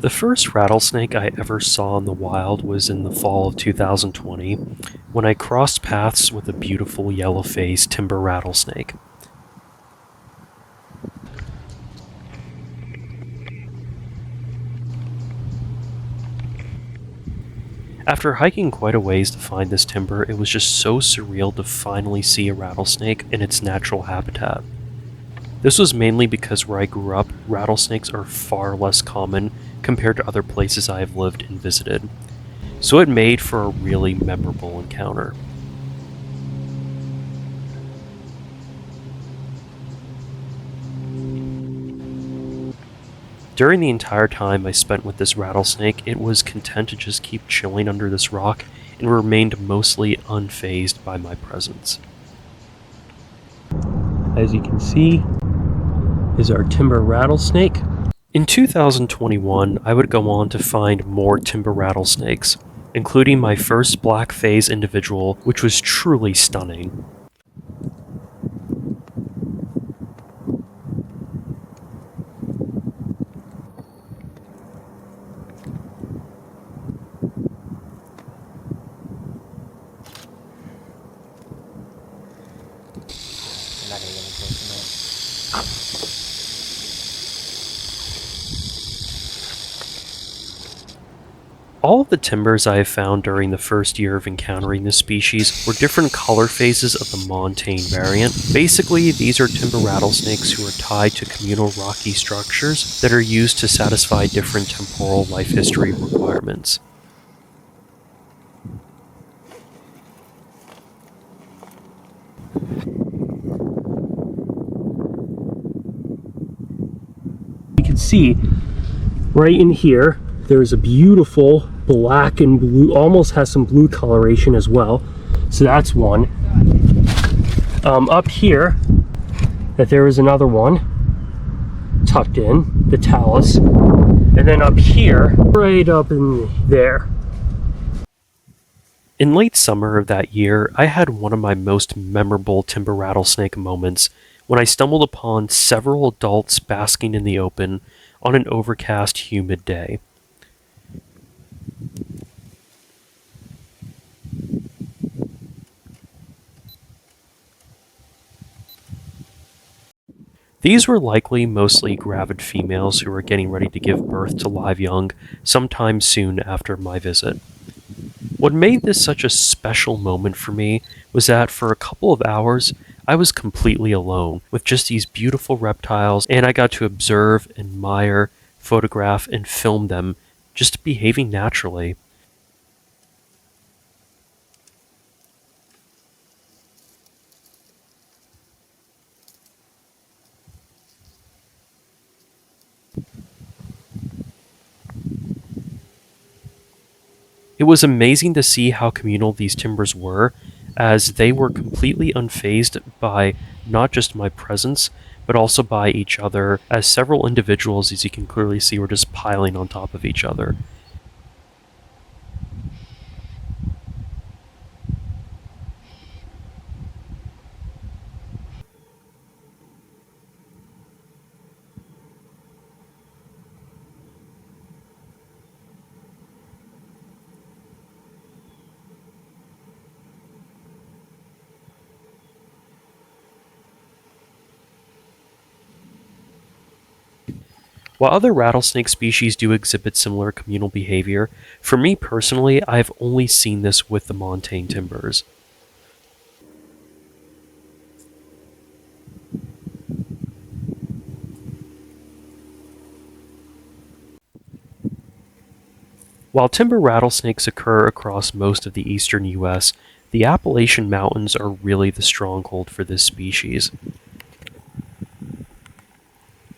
The first rattlesnake I ever saw in the wild was in the fall of 2020 when I crossed paths with a beautiful yellow-faced timber rattlesnake. After hiking quite a ways to find this timber, it was just so surreal to finally see a rattlesnake in its natural habitat. This was mainly because where I grew up, rattlesnakes are far less common compared to other places I have lived and visited, so it made for a really memorable encounter. During the entire time I spent with this rattlesnake, it was content to just keep chilling under this rock and remained mostly unfazed by my presence. As you can see, is our timber rattlesnake. In 2021, I would go on to find more timber rattlesnakes, including my first black phase individual, which was truly stunning. I'm not gonna get any closer, man. All of the timbers I have found during the first year of encountering this species were different color phases of the montane variant. Basically, these are timber rattlesnakes who are tied to communal rocky structures that are used to satisfy different temporal life history requirements. You can see right in here, there's a beautiful black and blue, almost has some blue coloration as well. So that's one. Up here, that there is another one tucked in, the talus. And then up here, right up in there. In late summer of that year, I had one of my most memorable timber rattlesnake moments when I stumbled upon several adults basking in the open on an overcast, humid day. These were likely mostly gravid females who were getting ready to give birth to live young sometime soon after my visit. What made this such a special moment for me was that for a couple of hours I was completely alone with just these beautiful reptiles, and I got to observe, admire, photograph, and film them just behaving naturally. It was amazing to see how communal these timbers were, as they were completely unfazed by not just my presence, but also by each other, as several individuals, as you can clearly see, were just piling on top of each other. While other rattlesnake species do exhibit similar communal behavior, for me personally, I've only seen this with the montane timbers. While timber rattlesnakes occur across most of the eastern US, the Appalachian Mountains are really the stronghold for this species.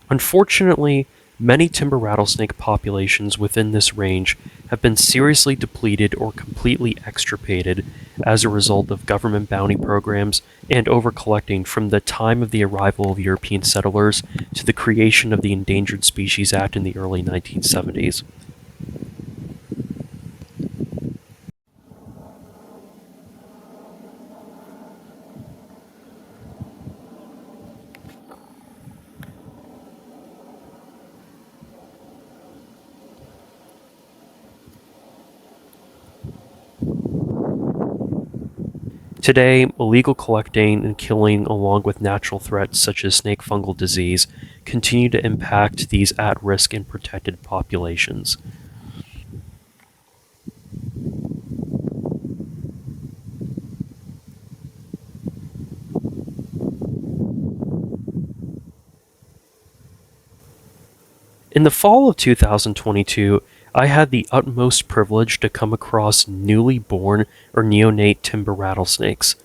Unfortunately, many timber rattlesnake populations within this range have been seriously depleted or completely extirpated as a result of government bounty programs and overcollecting from the time of the arrival of European settlers to the creation of the Endangered Species Act in the early 1970s. Today, illegal collecting and killing, along with natural threats such as snake fungal disease, continue to impact these at risk and protected populations. In the fall of 2022, I had the utmost privilege to come across newly born or neonate timber rattlesnakes.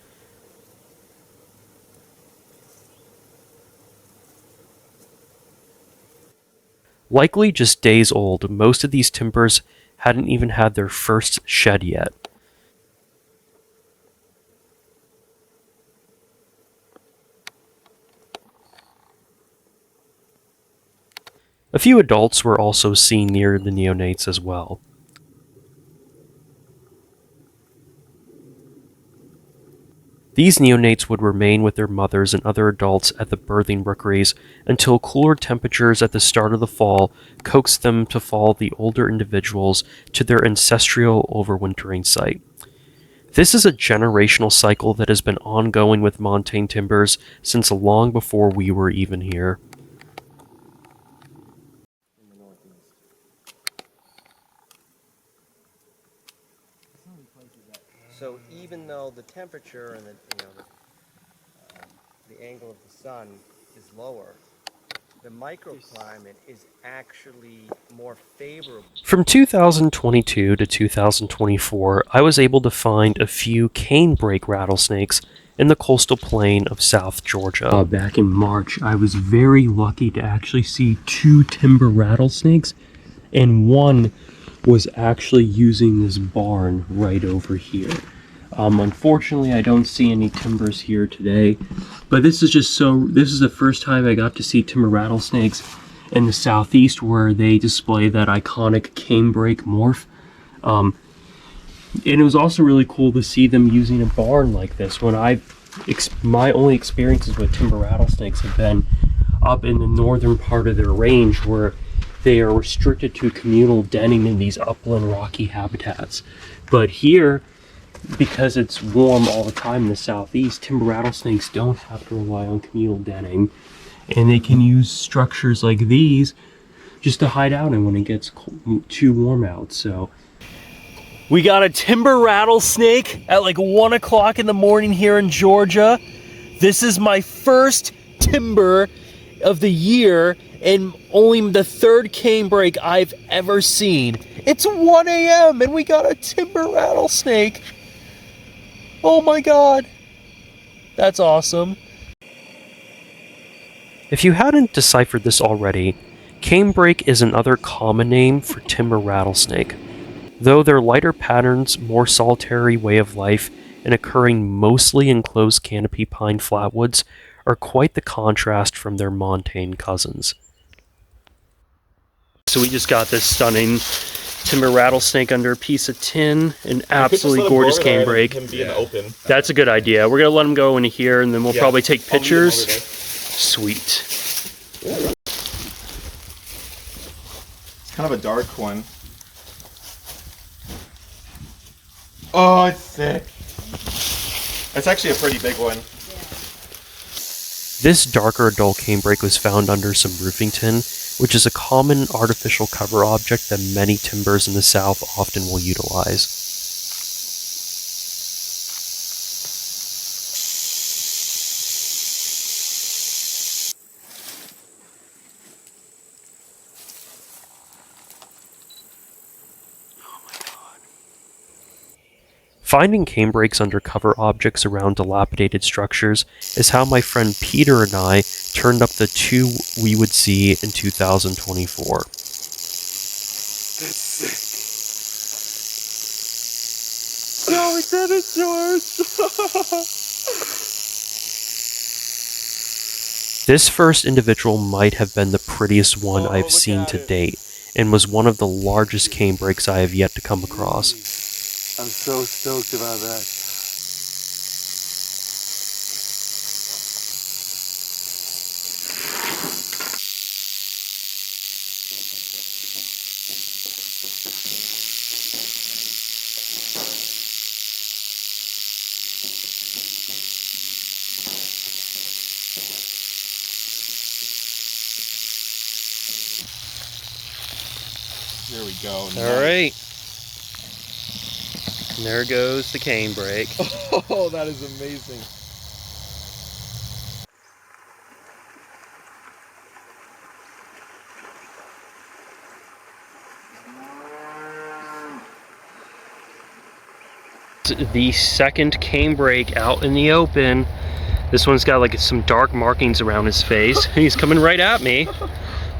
Likely just days old, most of these timbers hadn't even had their first shed yet. A few adults were also seen near the neonates as well. These neonates would remain with their mothers and other adults at the birthing rookeries until cooler temperatures at the start of the fall coaxed them to follow the older individuals to their ancestral overwintering site. This is a generational cycle that has been ongoing with montane timbers since long before we were even here. In the northeast. So even though the temperature and the angle of the sun is lower, the microclimate is actually more favorable. From 2022 to 2024, I was able to find a few canebrake rattlesnakes in the coastal plain of South Georgia. Back in March, I was very lucky to actually see 2 timber rattlesnakes, and one was actually using this barn right over here. Unfortunately, I don't see any timbers here today, but this is the first time I got to see timber rattlesnakes in the southeast where they display that iconic canebrake morph. And it was also really cool to see them using a barn like this. My only experiences with timber rattlesnakes have been up in the northern part of their range where they are restricted to communal denning in these upland rocky habitats. But here, because it's warm all the time in the southeast, timber rattlesnakes don't have to rely on communal denning, and they can use structures like these just to hide out in when it gets too warm out. So we got a timber rattlesnake at like 1 o'clock in the morning here in Georgia. This is my first timber of the year and only the third canebrake I've ever seen. It's 1 a.m. and we got a timber rattlesnake. Oh my god. That's awesome. If you hadn't deciphered this already, canebrake is another common name for timber rattlesnake. Though their lighter patterns, more solitary way of life, and occurring mostly in closed canopy pine flatwoods, are quite the contrast from their montane cousins. So we just got this stunning timber rattlesnake under a piece of tin, an absolutely gorgeous canebrake. That's a good idea. We're gonna let him go into here, and then we'll probably take pictures. Sweet. It's kind of a dark one. Oh, it's sick. It's actually a pretty big one. This darker adult canebrake was found under some roofing tin, which is a common artificial cover object that many timbers in the South often will utilize. Finding canebrakes under cover objects around dilapidated structures is how my friend Peter and I turned up the 2 we would see in 2024. That's sick. No, it's dinosaurs! This first individual might have been the prettiest one I've seen to date, and was one of the largest canebrakes I have yet to come across. I'm so stoked about that. go. All right. And there goes the canebrake. Oh, that is amazing. The second canebrake out in the open. This one's got like some dark markings around his face. He's coming right at me.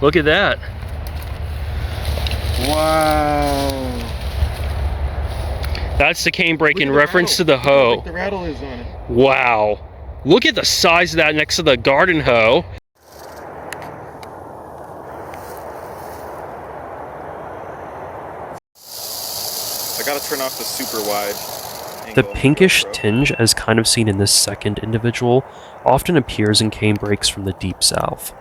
Look at that. Wow. That's the canebrake in the reference to rattle. the hoe. Like the rattle is on it. Wow. Look at the size of that next to the garden hoe. I gotta turn off the super wide. The angle pinkish GoPro. tinge, as kind of seen in this second individual, often appears in canebrakes from the deep south.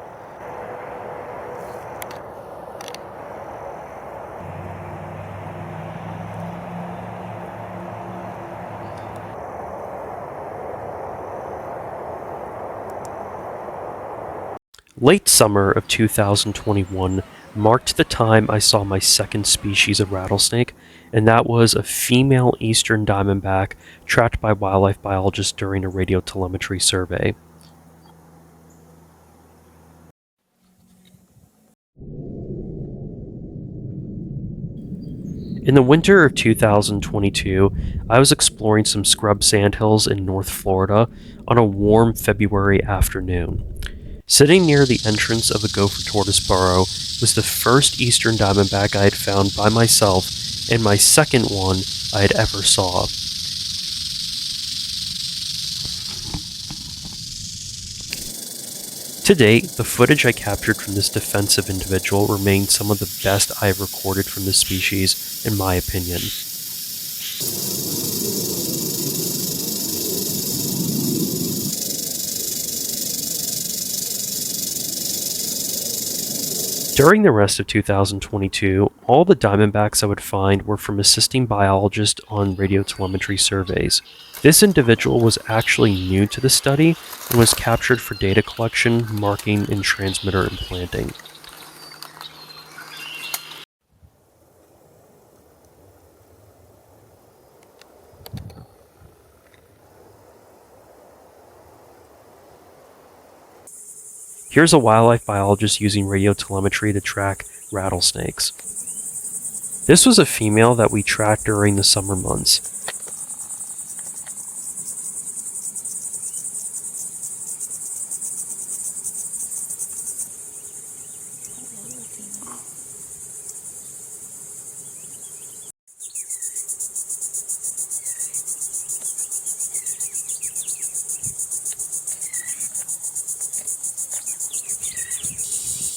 Late summer of 2021 marked the time I saw my second species of rattlesnake, and that was a female eastern diamondback tracked by wildlife biologists during a radiotelemetry survey. In the winter of 2022, I was exploring some scrub sandhills in North Florida on a warm February afternoon. Sitting near the entrance of a gopher tortoise burrow was the first eastern diamondback I had found by myself, and my second one I had ever saw. To date, the footage I captured from this defensive individual remains some of the best I have recorded from this species, in my opinion. During the rest of 2022, all the diamondbacks I would find were from assisting biologists on radiotelemetry surveys. This individual was actually new to the study and was captured for data collection, marking, and transmitter implanting. Here's a wildlife biologist using radiotelemetry to track rattlesnakes. This was a female that we tracked during the summer months.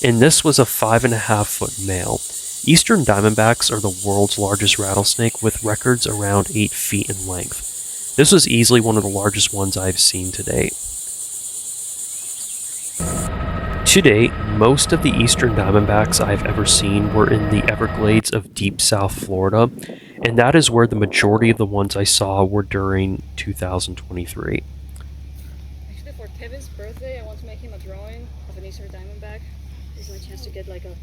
And this was a 5.5-foot male. Eastern diamondbacks are the world's largest rattlesnake with records around 8 feet in length. This was easily one of the largest ones I've seen to date. To date, most of the eastern diamondbacks I've ever seen were in the Everglades of deep South Florida, and that is where the majority of the ones I saw were during 2023. Actually, for Kevin's birthday, I want to make him a drawing of an eastern diamondback. This is my chance to get like a...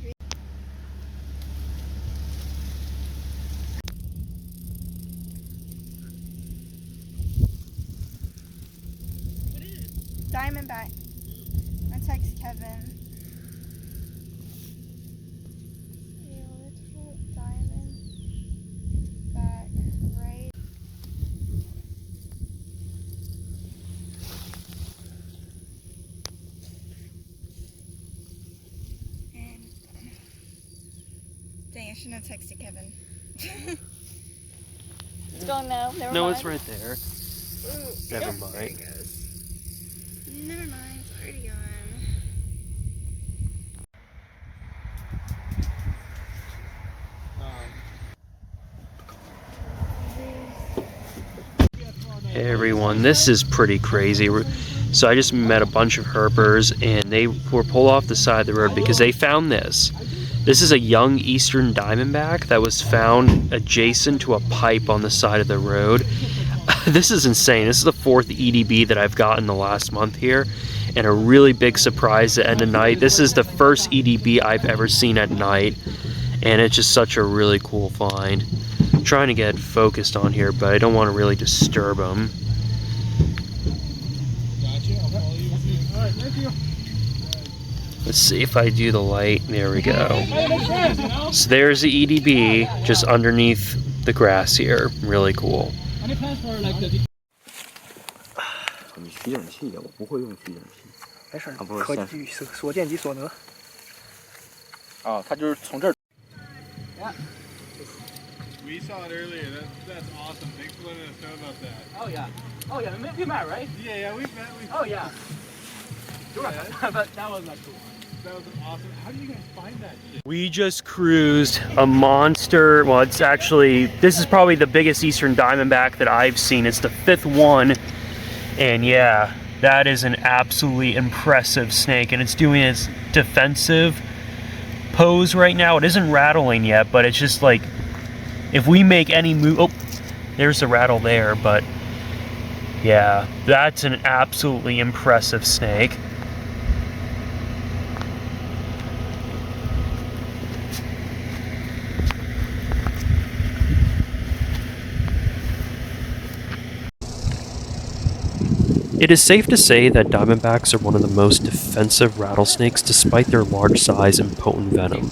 Diamondback. I text Kevin. Little diamondback, right? And dang, I shouldn't have texted Kevin. It's gone now. Never No, mind. it's right there. Never mind. Never mind, it's already gone. Hey everyone, this is pretty crazy. So I just met a bunch of herpers and they were pulled off the side of the road because they found this. This is a young eastern diamondback that was found adjacent to a pipe on the side of the road. This is insane. This is the 4th EDB that I've gotten the last month here, and a really big surprise at the end of night. This is the first EDB I've ever seen at night, and it's just such a really cool find. I'm trying to get focused on here, but I don't want to really disturb him. Gotcha. I'll follow you. All right, thank you. Let's see if I do the light. There we go. So there's the EDB just underneath the grass here. Really cool. Any plans for like the 你取点气呀，我不会用取点气。没事，不是先科技所见即所得。啊，他就是从这儿。 We saw it earlier. That's awesome. Thanks for letting us know about that. Oh yeah. Oh yeah. We met, right? Yeah, we've met. Oh yeah. Sure. But that was not cool. That was awesome. How do you guys find that shit? We just cruised a monster. Well, it's actually, this is probably the biggest eastern diamondback that I've seen. It's the 5th one. And yeah, that is an absolutely impressive snake. And it's doing its defensive pose right now. It isn't rattling yet, but it's just like, if we make any move, oh, there's the rattle there, but yeah, that's an absolutely impressive snake. It is safe to say that diamondbacks are one of the most defensive rattlesnakes despite their large size and potent venom.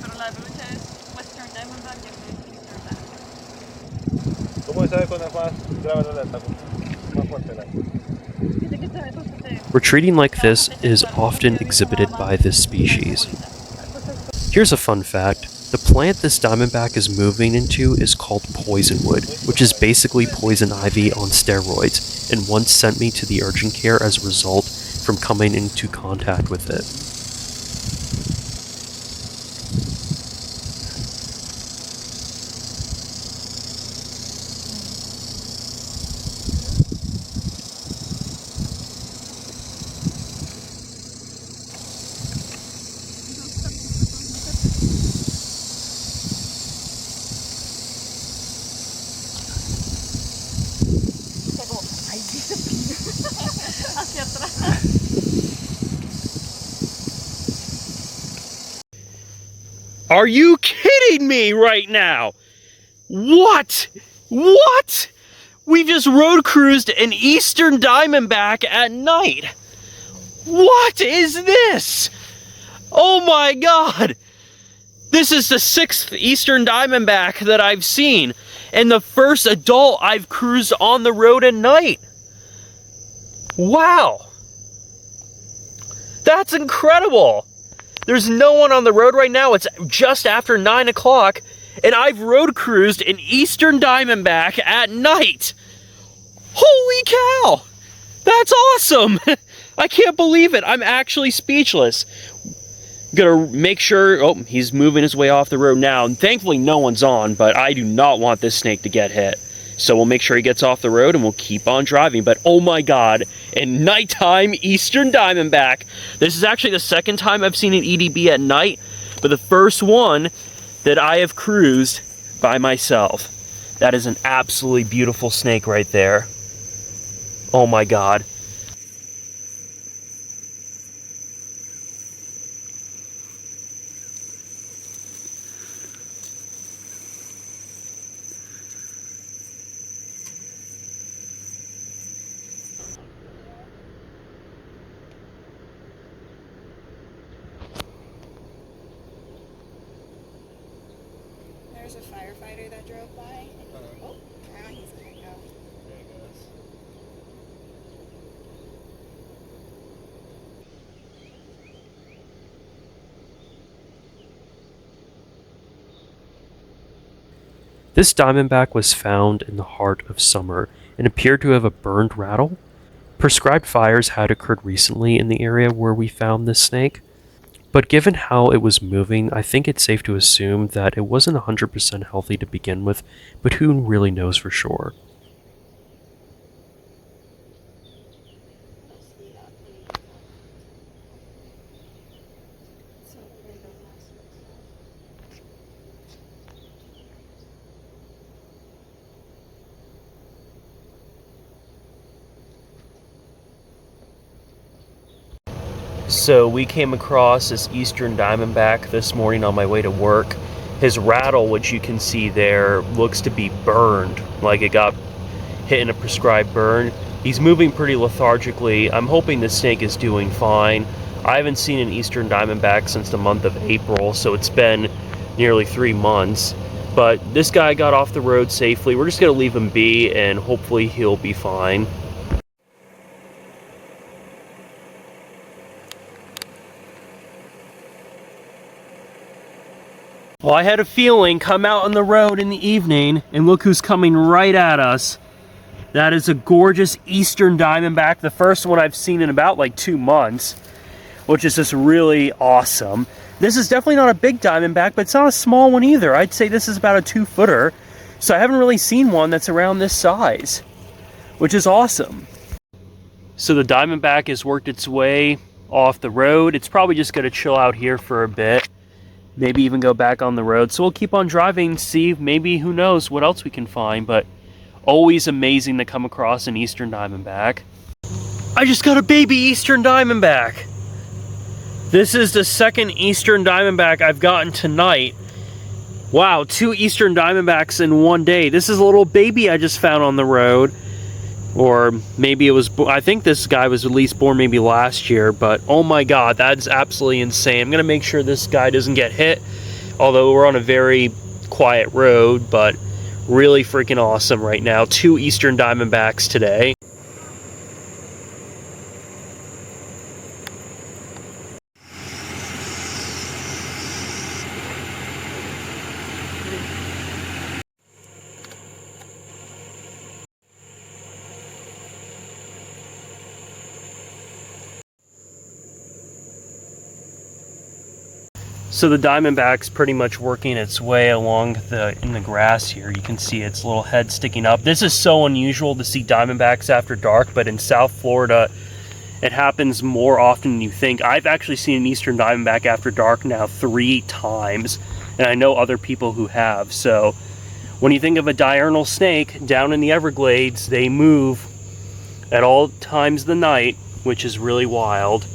Retreating like this is often exhibited by this species. Here's a fun fact. The plant this diamondback is moving into is called poisonwood, which is basically poison ivy on steroids, and once sent me to the urgent care as a result from coming into contact with it. Are you kidding me right now? What? What? We just road cruised an eastern diamondback at night. What is this? Oh my god. This is the 6th eastern diamondback that I've seen, and the first adult I've cruised on the road at night. Wow. That's incredible. There's no one on the road right now. It's just after 9 o'clock, and I've road cruised an eastern diamondback at night. Holy cow! That's awesome! I can't believe it. I'm actually speechless. Gonna make sure, oh, he's moving his way off the road now, and thankfully no one's on, but I do not want this snake to get hit. So we'll make sure he gets off the road and we'll keep on driving. But oh my god, a nighttime eastern diamondback. This is actually the 2nd time I've seen an EDB at night, but the first one that I have cruised by myself. That is an absolutely beautiful snake right there. Oh my god. There's a firefighter that drove by. Oh, now he's gonna go. This diamondback was found in the heart of summer and appeared to have a burned rattle. Prescribed fires had occurred recently in the area where we found this snake, but given how it was moving, I think it's safe to assume that it wasn't 100% healthy to begin with, but who really knows for sure. So we came across this eastern diamondback this morning on my way to work, His rattle, which you can see there, looks to be burned, like it got hit in a prescribed burn. He's moving pretty lethargically. I'm hoping the snake is doing fine. I haven't seen an eastern diamondback since the month of April, so it's been nearly 3 months. But this guy got off the road safely. We're just going to leave him be, and hopefully he'll be fine. Well, I had a feeling, come out on the road in the evening, and look who's coming right at us. That is a gorgeous eastern diamondback, the first one I've seen in about like 2 months, which is just really awesome. This is definitely not a big diamondback, but it's not a small one either. I'd say this is about a 2-footer, so I haven't really seen one that's around this size, which is awesome. So the diamondback has worked its way off the road. It's probably just going to chill out here for a bit. Maybe even go back on the road. So we'll keep on driving, see, maybe, who knows what else we can find, but always amazing to come across an eastern diamondback. I just got a baby eastern diamondback. This is the second eastern diamondback I've gotten tonight. Wow, 2 eastern diamondbacks in one day. This is a little baby I just found on the road. Or maybe it was, I think this guy was at least born maybe last year, but oh my god, that's absolutely insane. I'm gonna make sure this guy doesn't get hit, although we're on a very quiet road, but really freaking awesome right now. 2 eastern diamondbacks today. So the diamondback's pretty much working its way along in the grass here. You can see its little head sticking up. This is so unusual to see diamondbacks after dark, but in South Florida, it happens more often than you think. I've actually seen an eastern diamondback after dark now 3 times, and I know other people who have. So when you think of a diurnal snake down in the Everglades, they move at all times of the night, which is really wild.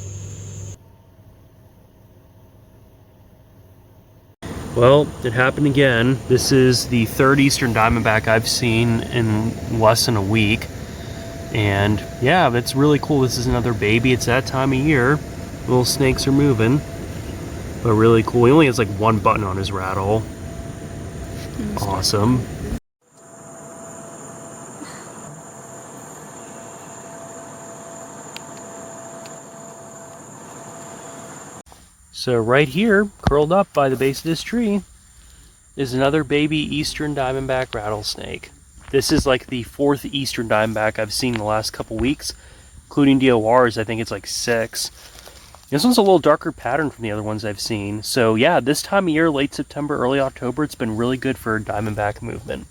Well, it happened again. This is the 3rd eastern diamondback I've seen in less than a week. And yeah, that's really cool. This is another baby. It's that time of year. Little snakes are moving. But really cool. He only has like 1 button on his rattle. Awesome. So right here, curled up by the base of this tree, is another baby eastern diamondback rattlesnake. This is like the 4th eastern diamondback I've seen in the last couple weeks, including DORs. I think it's like 6. This one's a little darker pattern from the other ones I've seen. So yeah, this time of year, late September, early October, it's been really good for diamondback movement.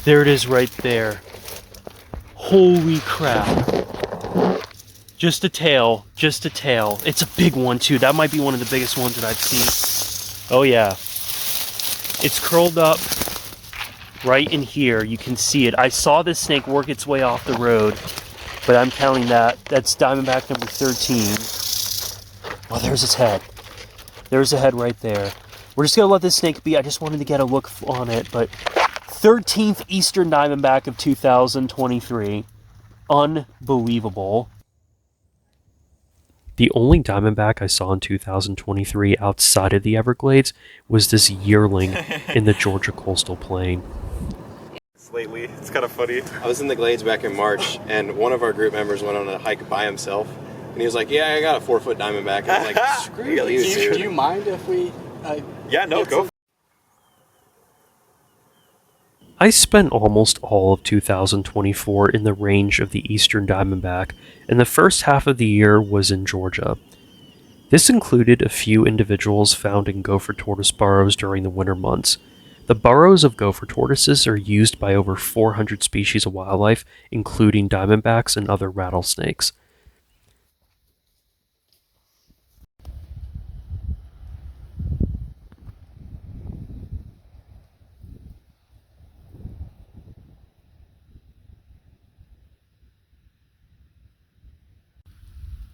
There it is right there. Holy crap. Just a tail, just a tail. It's a big one too. That might be one of the biggest ones that I've seen. Oh yeah. It's curled up right in here. You can see it. I saw this snake work its way off the road, but I'm counting that. That's diamondback number 13. Oh, there's its head. There's the head right there. We're just gonna let this snake be. I just wanted to get a look on it, but 13th eastern diamondback of 2023. Unbelievable. The only diamondback I saw in 2023 outside of the Everglades was this yearling in the Georgia coastal plain. Lately, it's kind of funny. I was in the Glades back in March, and one of our group members went on a hike by himself, and he was like, "Yeah, I got a 4-foot diamondback." And I was like, "Screw you, dude." Do you mind if we? Yeah, no, go. I spent almost all of 2024 in the range of the eastern diamondback, and the first half of the year was in Georgia. This included a few individuals found in gopher tortoise burrows during the winter months. The burrows of gopher tortoises are used by over 400 species of wildlife, including diamondbacks and other rattlesnakes.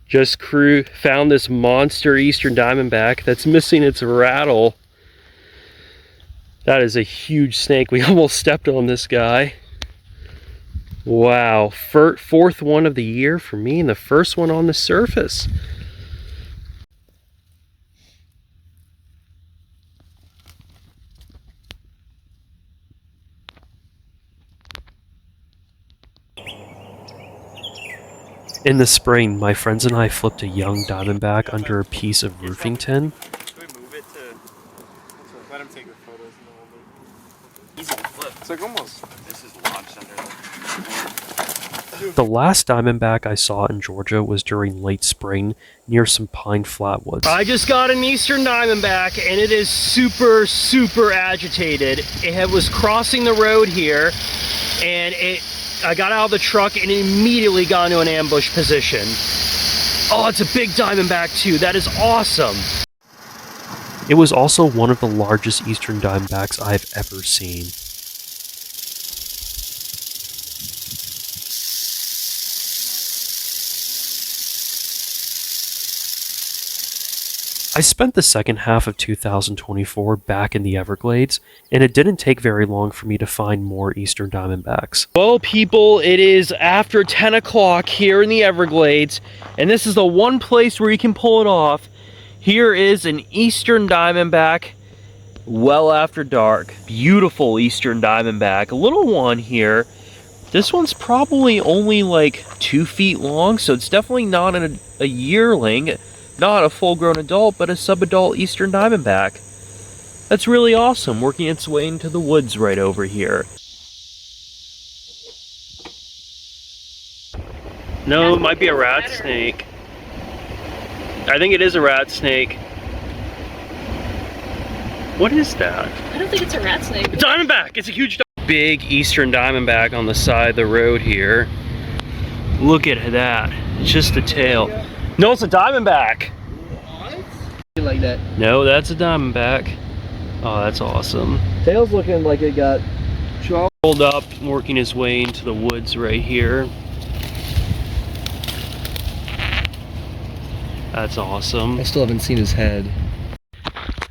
Just found this monster eastern diamondback that's missing its rattle. That is a huge snake. We almost stepped on this guy. Wow, fourth one of the year for me and the first one on the surface. In the spring, my friends and I flipped a young diamondback under a piece of roofing tin. Can we move it to... Let him take the photos and then we'll move. Easy to flip. It's like almost... This is launched under The last diamondback I saw in Georgia was during late spring near some pine flatwoods. I just got an eastern diamondback and it is super, super agitated. It was crossing the road here and I got out of the truck and immediately got into an ambush position. Oh, it's a big diamondback too. That is awesome. It was also one of the largest eastern diamondbacks I've ever seen. I spent the second half of 2024 back in the Everglades, and it didn't take very long for me to find more eastern diamondbacks. Well, people, it is after 10 o'clock here in the Everglades, and this is the one place where you can pull it off. Here is an eastern diamondback well after dark. Beautiful eastern diamondback. A little one here. This one's probably only like 2 feet long, so it's definitely not a yearling. Not a full-grown adult, but a sub-adult eastern diamondback. That's really awesome, working its way into the woods right over here. No, it might be a rat snake. I think it is a rat snake. What is that? I don't think it's a rat snake. Diamondback! It's a huge big eastern diamondback on the side of the road here. Look at that. It's just the tail. No, it's a diamondback. What? Like that. No, that's a diamondback. Oh, that's awesome. Tail's looking like it got Pulled up, working his way into the woods right here. That's awesome. I still haven't seen his head.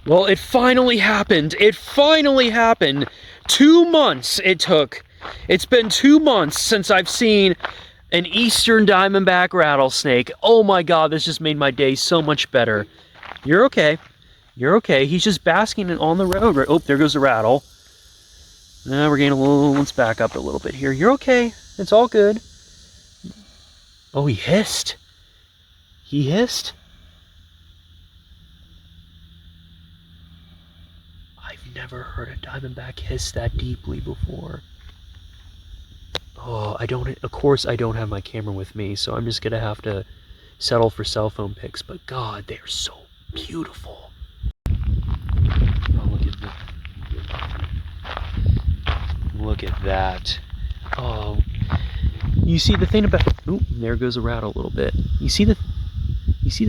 Well, it finally happened. It finally happened. 2 months it took. It's been 2 months since I've seen an eastern diamondback rattlesnake. Oh my god, this just made my day so much better. You're okay. You're okay. He's just basking on the road. Oh, there goes the rattle. We're getting a little, let's back up a little bit here. You're okay. It's all good. Oh, he hissed. He hissed. I've never heard a diamondback hiss that deeply before. Oh, of course I don't have my camera with me, so I'm just gonna have to settle for cell phone pics, but god, they're so beautiful. Oh, look at that. Oh, you see the thing about, oop, there goes a rat a little bit. You see the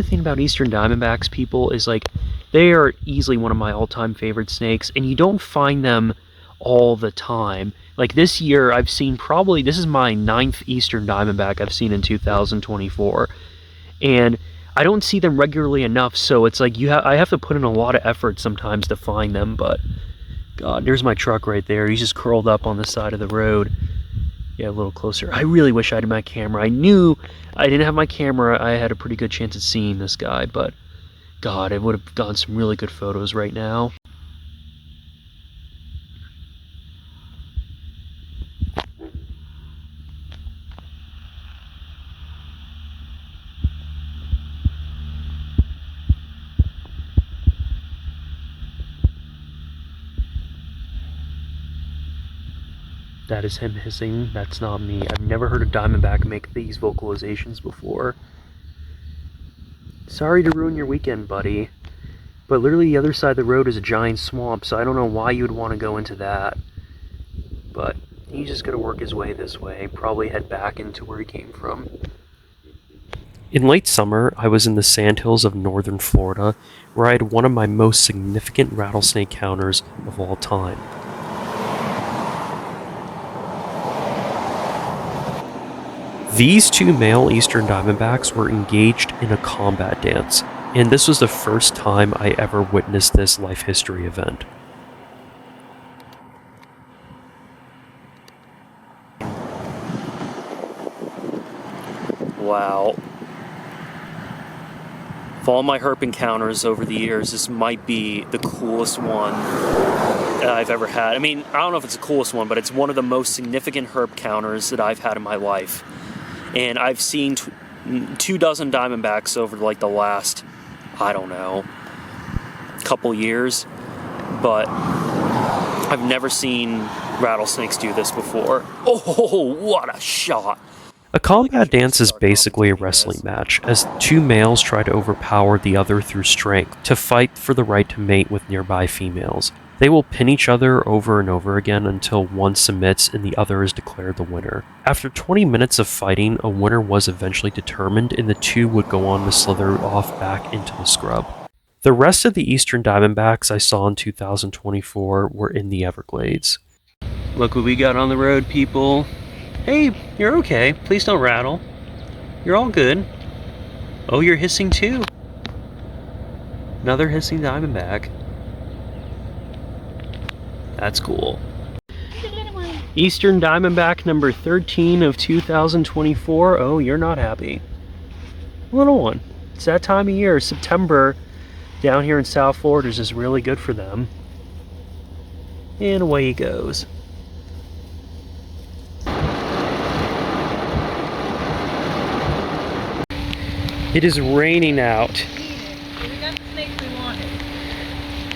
thing about eastern diamondbacks, people, is like, they are easily one of my all-time favorite snakes, and you don't find them all the time. Like this year, I've seen probably, this is my 9th eastern diamondback I've seen in 2024, and I don't see them regularly enough, so it's like I have to put in a lot of effort sometimes to find them. But god, there's my truck right there. He's just curled up on the side of the road. Yeah, a little closer. I really wish I had my camera. I knew I didn't have my camera. I had a pretty good chance of seeing this guy, but god, I would have gotten some really good photos right now. That is him hissing. That's not me. I've never heard a diamondback make these vocalizations before. Sorry to ruin your weekend, buddy. But literally the other side of the road is a giant swamp, so I don't know why you would want to go into that. But he's just going to work his way this way, probably head back into where he came from. In late summer, I was in the sandhills of northern Florida, where I had one of my most significant rattlesnake counters of all time. These two male eastern diamondbacks were engaged in a combat dance, and this was the first time I ever witnessed this life history event. Wow. Of all my herp encounters over the years, this might be the coolest one that I've ever had. I mean, I don't know if it's the coolest one, but it's one of the most significant herp encounters that I've had in my life. And I've seen 24 diamondbacks over like the last, I don't know, couple years, but I've never seen rattlesnakes do this before. Oh, what a shot! A combat dance is basically a wrestling match, as two males try to overpower the other through strength to fight for the right to mate with nearby females. They will pin each other over and over again until one submits and the other is declared the winner. After 20 minutes of fighting, a winner was eventually determined and the two would go on to slither off back into the scrub. The rest of the eastern diamondbacks I saw in 2024 were in the Everglades. Look what we got on the road, people. Hey, you're okay. Please don't rattle. You're all good. Oh, you're hissing too. Another hissing diamondback. That's cool. Eastern diamondback number 13 of 2024. Oh, you're not happy. Little one. It's that time of year. September down here in South Florida is just really good for them. And away he goes. It is raining out. We got the snakes we wanted.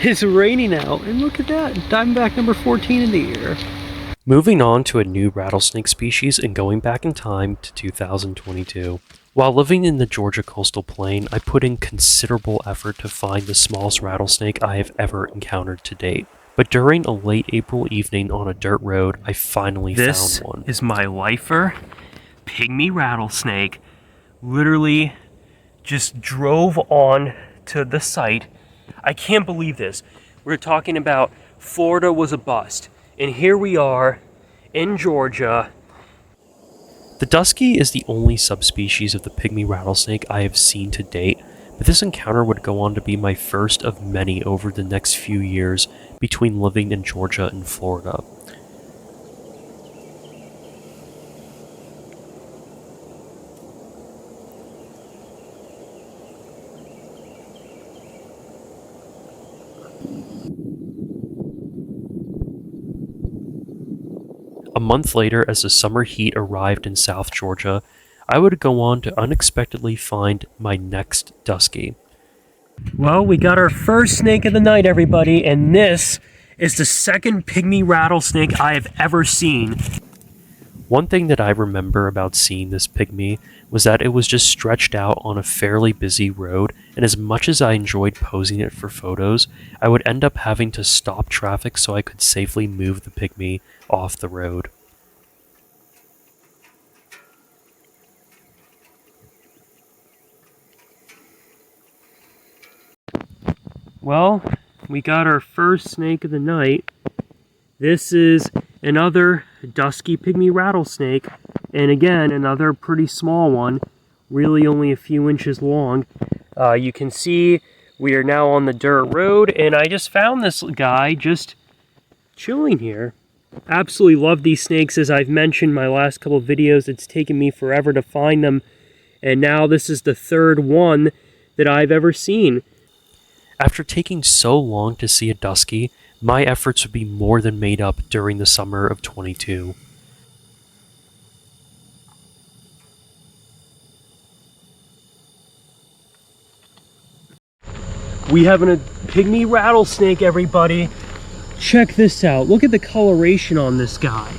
It's raining out, and look at that, diamondback number 14 in the air. Moving on to a new rattlesnake species and going back in time to 2022. While living in the Georgia coastal plain, I put in considerable effort to find the smallest rattlesnake I have ever encountered to date. But during a late April evening on a dirt road, I finally found one. This is my lifer, pygmy rattlesnake. Literally just drove on to the site. I can't believe this. We're talking about Florida was a bust. And here we are in Georgia. The dusky is the only subspecies of the pygmy rattlesnake I have seen to date, but this encounter would go on to be my first of many over the next few years between living in Georgia and Florida. A month later, as the summer heat arrived in South Georgia, I would go on to unexpectedly find my next dusky. Well, we got our first snake of the night, everybody, and this is the second pygmy rattlesnake I have ever seen. One thing that I remember about seeing this pygmy was that it was just stretched out on a fairly busy road, and as much as I enjoyed posing it for photos, I would end up having to stop traffic so I could safely move the pygmy off the road. Well, we got our first snake of the night. This is another dusky pygmy rattlesnake, and again, another pretty small one, really only a few inches long. You can see we are now on the dirt road, and I just found this guy just chilling here. Absolutely love these snakes. As I've mentioned in my last couple of videos, it's taken me forever to find them, and now this is the third one that I've ever seen. After taking so long to see a dusky, my efforts would be more than made up during the summer of 22. We have a pygmy rattlesnake, everybody. Check this out. Look at the coloration on this guy.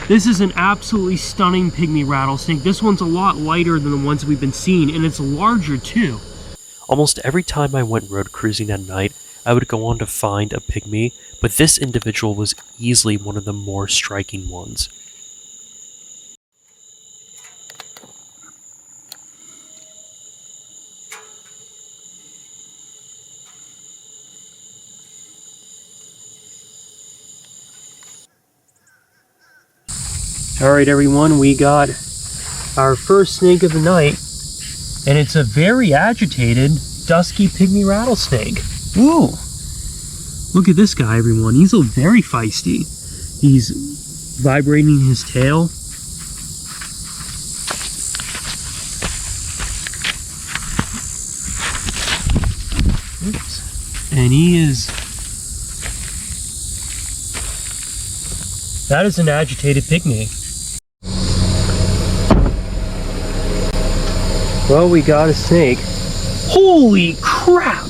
This is an absolutely stunning pygmy rattlesnake. This one's a lot lighter than the ones we've been seeing, and it's larger too. Almost every time I went road cruising at night, I would go on to find a pygmy, but this individual was easily one of the more striking ones. Alright everyone, we got our first snake of the night, and it's a very agitated dusky pygmy rattlesnake. Whoa! Look at this guy, everyone. He's very feisty. He's vibrating his tail. Penny is... That is an agitated pygmy. Well, we got a snake. Holy crap!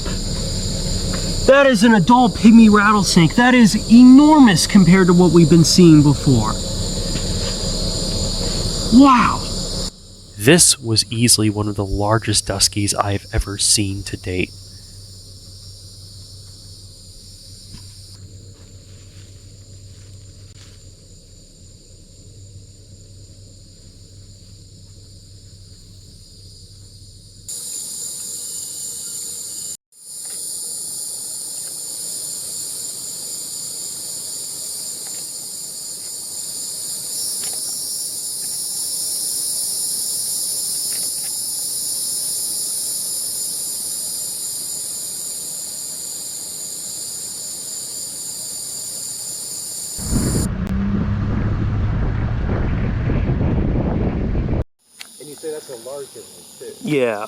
That is an adult pygmy rattlesnake. That is enormous compared to what we've been seeing before. Wow! This was easily one of the largest duskies I've ever seen to date. And you say that's a larger one, too. Yeah.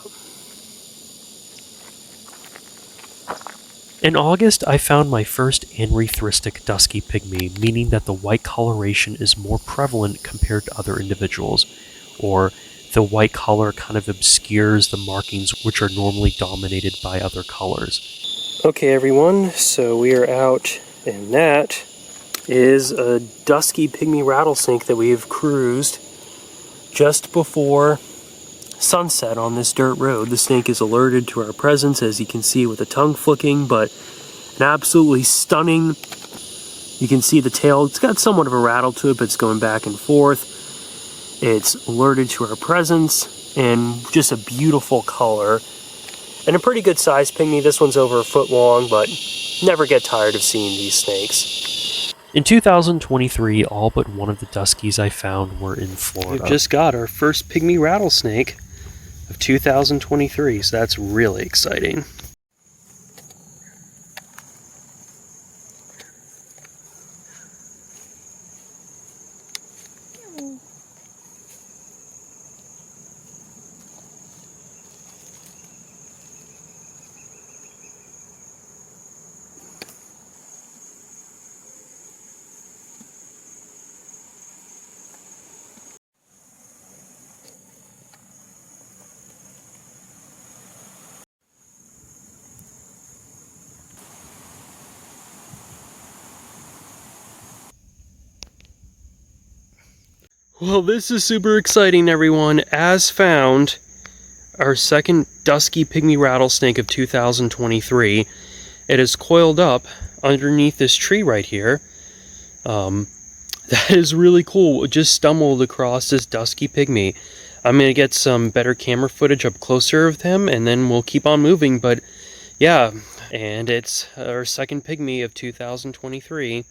In August, I found my first anrethristic dusky pygmy, meaning that the white coloration is more prevalent compared to other individuals, or the white color kind of obscures the markings which are normally dominated by other colors. Okay everyone, so we are out, and that is a dusky pygmy rattlesnake that we've cruised just before sunset on this dirt road. The snake is alerted to our presence, as you can see, with the tongue flicking, but an absolutely stunning, you can see the tail, it's got somewhat of a rattle to it, but it's going back and forth. It's alerted to our presence, and just a beautiful color. And a pretty good sized pygmy. This one's over a foot long, but never get tired of seeing these snakes. In 2023, all but one of the duskies I found were in Florida. We've just got our first pygmy rattlesnake of 2023, so that's really exciting. Well, this is super exciting, everyone. As found, our second dusky pygmy rattlesnake of 2023. It is coiled up underneath this tree right here. That is really cool. Just stumbled across this dusky pygmy. I'm going to get some better camera footage up closer of him, and then we'll keep on moving. But yeah, and it's our second pygmy of 2023.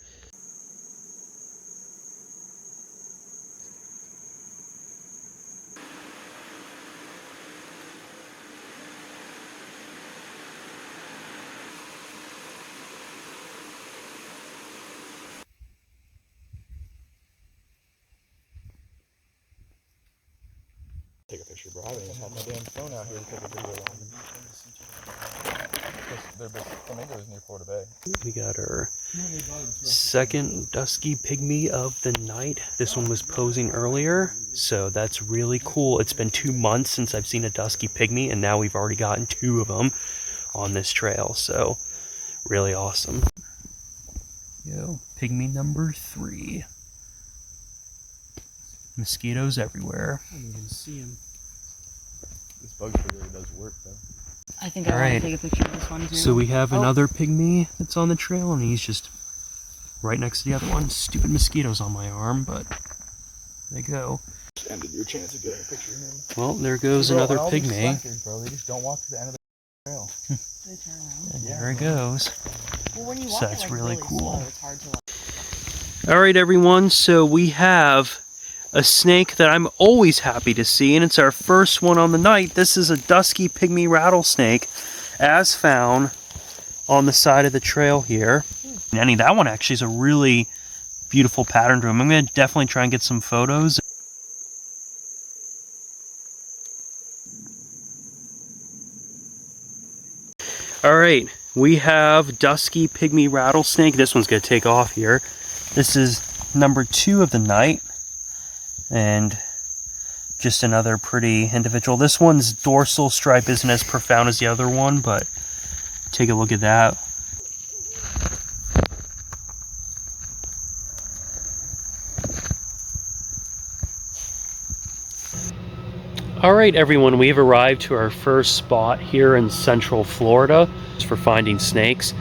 Take a picture, bro. I haven't even had my damn phone out here to take a video on them. Their flamingo is near Florida Bay. We got our second dusky pygmy of the night. This one was posing earlier, so that's really cool. It's been 2 months since I've seen a dusky pygmy, and now we've already gotten 2 of them on this trail, so really awesome. Yo, pygmy number 3. Mosquitoes everywhere. I didn't even see him. This bug spray does work, though. I think I want to take a picture of this one too. So we have another pygmy that's on the trail, and he's just right next to the other one. Stupid mosquitoes on my arm, but they go. Just ended your chance of getting a picture of him. Well, there goes another pygmy. Bro, they just don't walk to the end of the trail. They turn around. And there it goes. Well, when you So walk that's it, like, really cool. slow, it's hard to All right, everyone. So we have a snake that I'm always happy to see, and it's our first one on the night. This is a dusky pygmy rattlesnake, as found on the side of the trail here. And that one actually is a really beautiful pattern to him. I'm going to definitely try and get some photos. All right, we have dusky pygmy rattlesnake. This one's gonna take off here. This is number 2 of the night, and just another pretty individual. This one's dorsal stripe isn't as profound as the other one, but take a look at that. All right, everyone, we've arrived to our first spot here in Central Florida for finding snakes.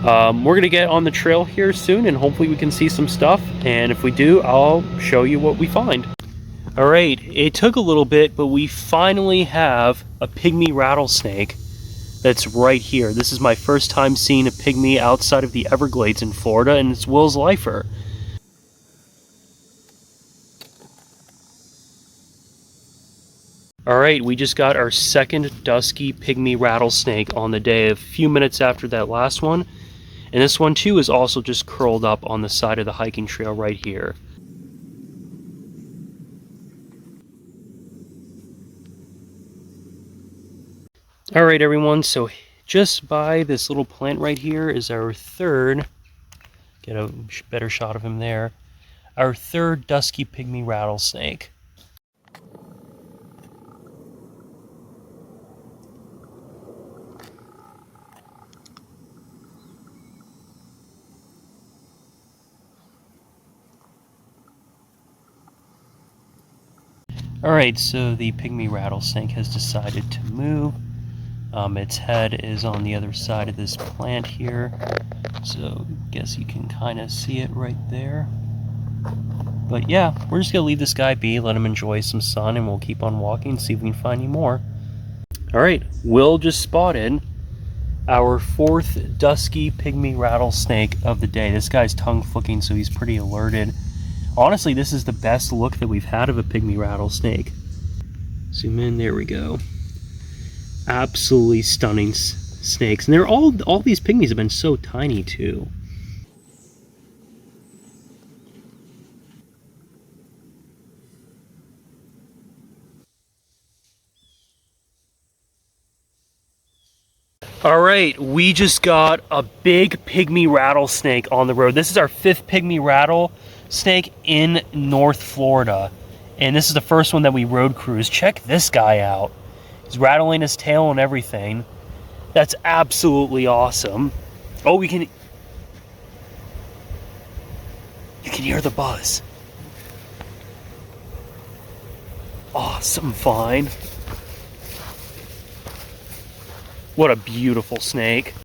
We're gonna get on the trail here soon, and hopefully we can see some stuff. And if we do, I'll show you what we find. All right, it took a little bit, but we finally have a pygmy rattlesnake that's right here. This is my first time seeing a pygmy outside of the Everglades in Florida, and it's Will's lifer. All right, we just got our second dusky pygmy rattlesnake on the day, a few minutes after that last one. And this one too is also just curled up on the side of the hiking trail right here. All right, everyone, so just by this little plant right here is our third, get a better shot of him there, our third dusky pygmy rattlesnake. Alright, so the pygmy rattlesnake has decided to move. Its head is on the other side of this plant here, so I guess you can kind of see it right there. But yeah, we're just going to leave this guy be, let him enjoy some sun, and we'll keep on walking and see if we can find any more. Alright, Will just spotted our 4th dusky pygmy rattlesnake of the day. This guy's tongue flicking, so he's pretty alerted. Honestly, this is the best look that we've had of a pygmy rattlesnake. Zoom in, there we go. Absolutely stunning snakes. And they're all these pygmies have been so tiny too. All right, we just got a big pygmy rattlesnake on the road. This is our 5th pygmy rattlesnake in North Florida. And this is the first one that we road cruised. Check this guy out. He's rattling his tail and everything. That's absolutely awesome. Oh, you can hear the buzz. Awesome find. What a beautiful snake.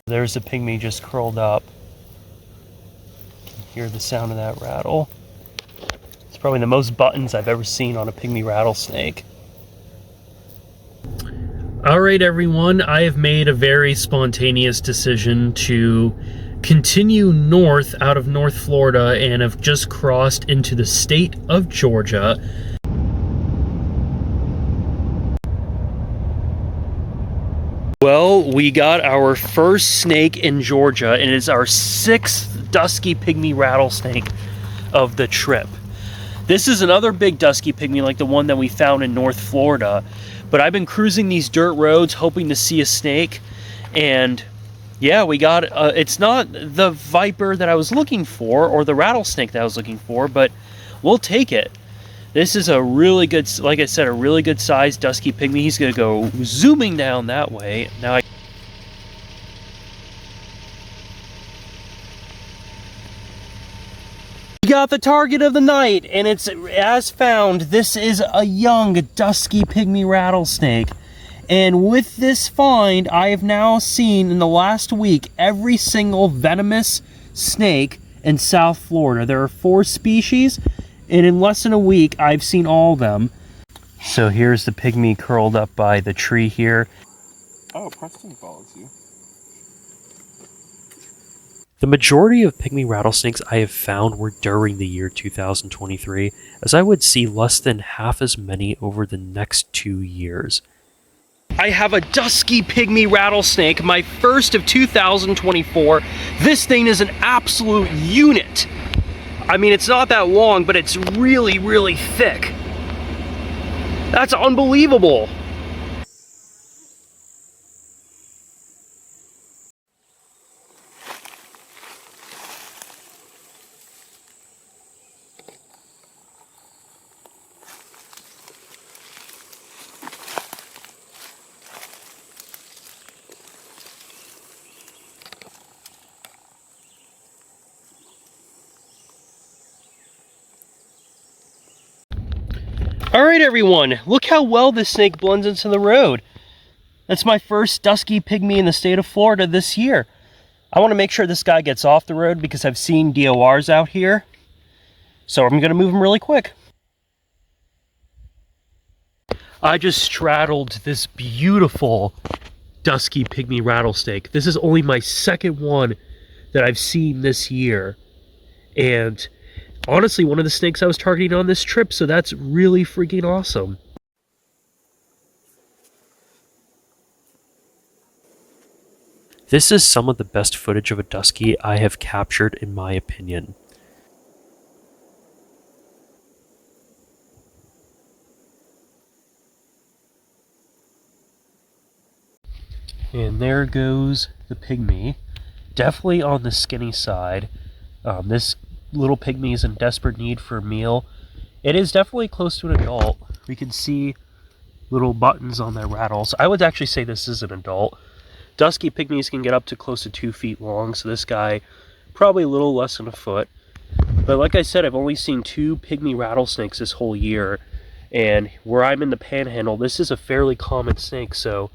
There's a pygmy just curled up. You can hear the sound of that rattle. It's probably the most buttons I've ever seen on a pygmy rattlesnake. All right, everyone, I have made a very spontaneous decision to continue north out of North Florida and have just crossed into the state of Georgia. Well, we got our first snake in Georgia, and it is our 6th dusky pygmy rattlesnake of the trip. This is another big dusky pygmy like the one that we found in North Florida, but I've been cruising these dirt roads hoping to see a snake, and yeah, we got, it's not the viper that I was looking for, or the rattlesnake that I was looking for, but we'll take it. This is a really good, like I said, a really good sized dusky pygmy. He's going to go zooming down that way. Now we got the target of the night, and it's, as found, this is a young dusky pygmy rattlesnake. And with this find, I have now seen in the last week every single venomous snake in South Florida. There are 4 species, and in less than a week, I've seen all of them. So here's the pygmy curled up by the tree here. Oh, Preston follows you. The majority of pygmy rattlesnakes I have found were during the year 2023, as I would see less than half as many over the next 2 years. I have a dusky pygmy rattlesnake, my first of 2024. This thing is an absolute unit. I mean, it's not that long, but it's really, really thick. That's unbelievable. All right, everyone, look how well this snake blends into the road. That's my first dusky pygmy in the state of Florida this year. I want to make sure this guy gets off the road because I've seen DORs out here. So I'm going to move him really quick. I just straddled this beautiful dusky pygmy rattlesnake. This is only my second one that I've seen this year. And honestly, one of the snakes I was targeting on this trip, so that's really freaking awesome. This is some of the best footage of a dusky I have captured in my opinion. And there goes the pygmy. Definitely on the skinny side. This little pygmy is in desperate need for a meal. It is definitely close to an adult. We can see little buttons on their rattles. I would actually say this is an adult. Dusky pygmies can get up to close to 2 feet long, so this guy probably a little less than a foot. But like I said, I've only seen 2 pygmy rattlesnakes this whole year, and where I'm in the Panhandle, this is a fairly common snake, so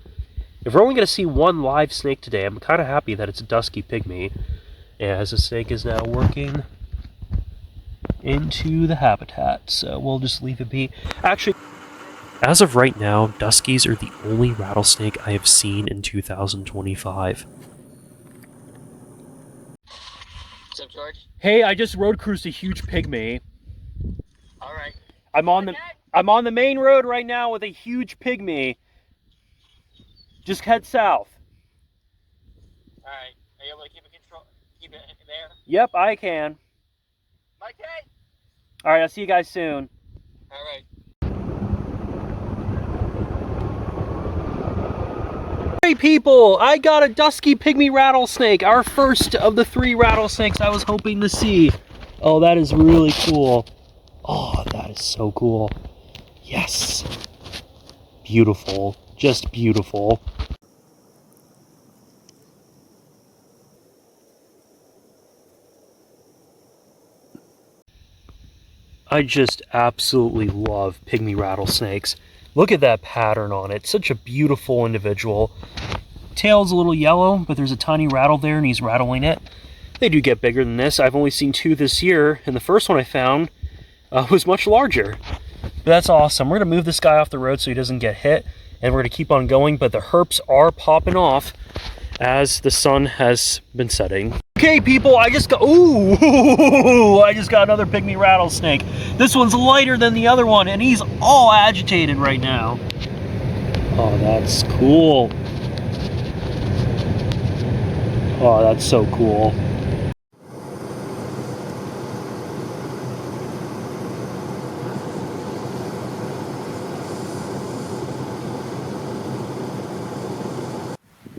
if we're only going to see one live snake today, I'm kind of happy that it's a dusky pygmy, as the snake is now working into the habitat, so we'll just leave it be. Actually, as of right now, duskies are the only rattlesnake I have seen in 2025. What's up, George? Hey, I just road cruised a huge pygmy. All right. I'm on the main road right now with a huge pygmy. Just head south. All right. Are you able to keep it there? Yep, I can. Okay. All right, I'll see you guys soon. All right. Hey people, I got a dusky pygmy rattlesnake, our first of the 3 rattlesnakes I was hoping to see. Oh, that is really cool. Oh, that is so cool. Yes. Beautiful. Just beautiful. I just absolutely love pygmy rattlesnakes. Look at that pattern on it. Such a beautiful individual. Tail's a little yellow, but there's a tiny rattle there and he's rattling it. They do get bigger than this. I've only seen 2 this year, and the first one I found was much larger. But that's awesome. We're going to move this guy off the road so he doesn't get hit, and we're going to keep on going, but the herps are popping off as the sun has been setting. Okay, people, I just got another pygmy rattlesnake. This one's lighter than the other one, and he's all agitated right now. Oh, that's cool. Oh, that's so cool.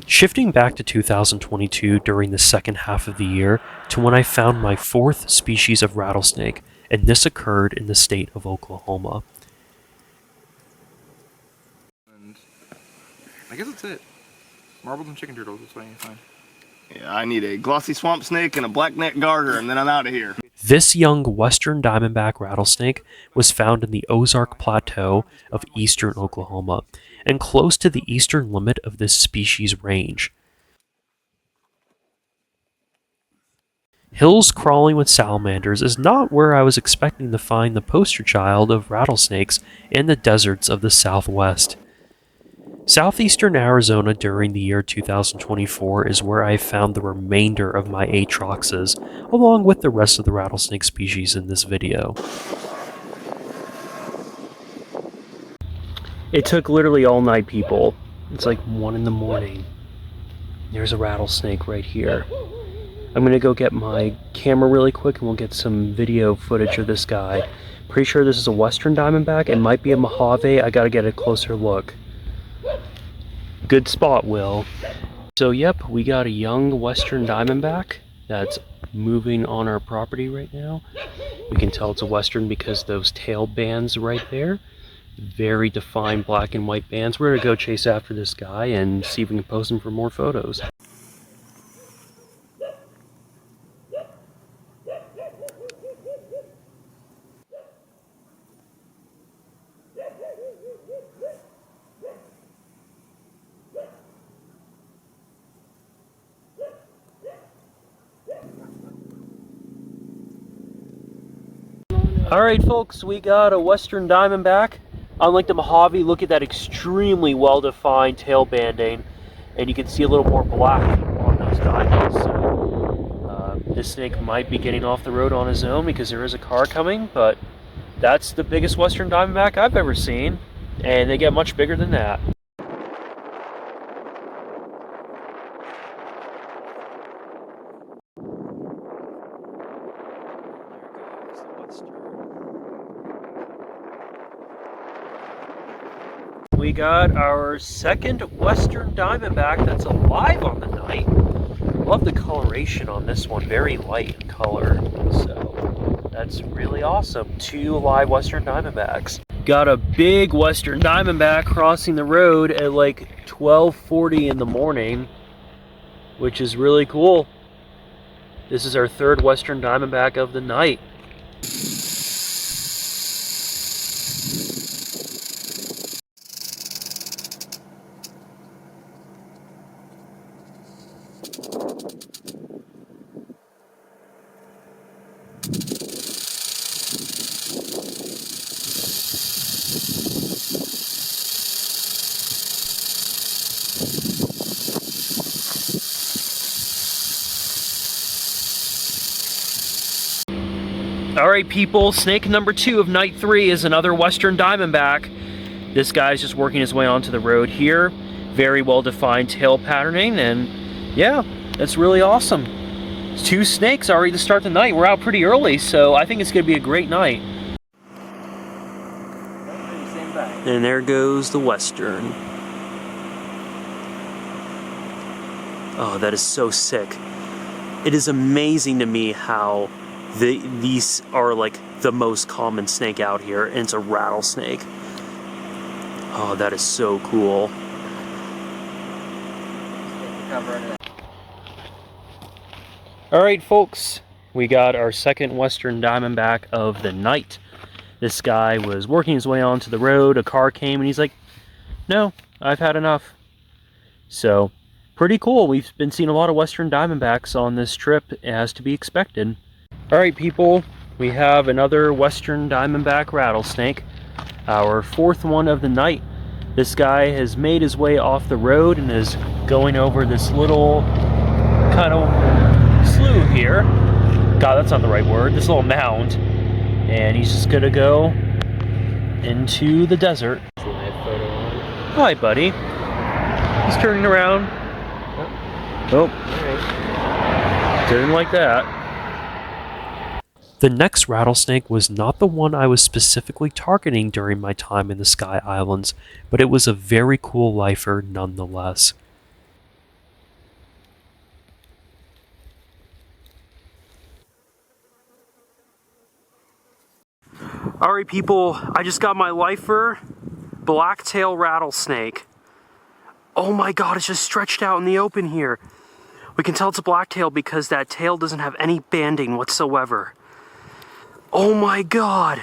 Shifting back to 2022 during the second half of the year to when I found my 4th species of rattlesnake, and this occurred in the state of Oklahoma. And I guess that's it. Marbles and chicken turtles, that's what I need to find. Yeah, I need a glossy swamp snake and a black-necked garter, and then I'm out of here. This young western diamondback rattlesnake was found in the Ozark Plateau of eastern Oklahoma, and close to the eastern limit of this species range. Hills crawling with salamanders is not where I was expecting to find the poster child of rattlesnakes in the deserts of the Southwest. Southeastern Arizona during the year 2024 is where I found the remainder of my atroxes, along with the rest of the rattlesnake species in this video. It took literally all night, people. It's like 1 in the morning. There's a rattlesnake right here. I'm gonna go get my camera really quick and we'll get some video footage of this guy. Pretty sure this is a western diamondback. It might be a Mojave. I gotta get a closer look. Good spot, Will. So yep, we got a young western diamondback that's moving on our property right now. We can tell it's a western because those tail bands right there. Very defined black and white bands. We're gonna go chase after this guy and see if we can post him for more photos. Alright folks, we got a western diamondback. Unlike the Mojave, look at that extremely well-defined tail banding, and you can see a little more black on those diamonds. So, this snake might be getting off the road on his own because there is a car coming, but that's the biggest western diamondback I've ever seen, and they get much bigger than that. We got our second western diamondback that's alive on the night. Love the coloration on this one, very light in color. So that's really awesome. 2 live western diamondbacks. Got a big western diamondback crossing the road at like 12:40 in the morning, which is really cool. This is our 3rd western diamondback of the night. Alright people, snake number 2 of night 3 is another western diamondback. This guy's just working his way onto the road here. Very well defined tail patterning, and yeah, that's really awesome. 2 snakes already to start the night. We're out pretty early, so I think it's going to be a great night. And there goes the western. Oh, that is so sick. It is amazing to me how these are like the most common snake out here, and it's a rattlesnake. Oh, that is so cool. Alright folks, we got our second western diamondback of the night. This guy was working his way onto the road, a car came and he's like, no, I've had enough. So, pretty cool. We've been seeing a lot of western diamondbacks on this trip, as to be expected. Alright people, we have another western diamondback rattlesnake, our 4th one of the night. This guy has made his way off the road and is going over this little kind of slough here. God, that's not the right word. This little mound. And he's just gonna go into the desert. Hi buddy. He's turning around. Oh, didn't like that. The next rattlesnake was not the one I was specifically targeting during my time in the Sky Islands, but it was a very cool lifer nonetheless. Alright people, I just got my lifer, blacktail rattlesnake. Oh my god, it's just stretched out in the open here. We can tell it's a blacktail because that tail doesn't have any banding whatsoever. Oh my god!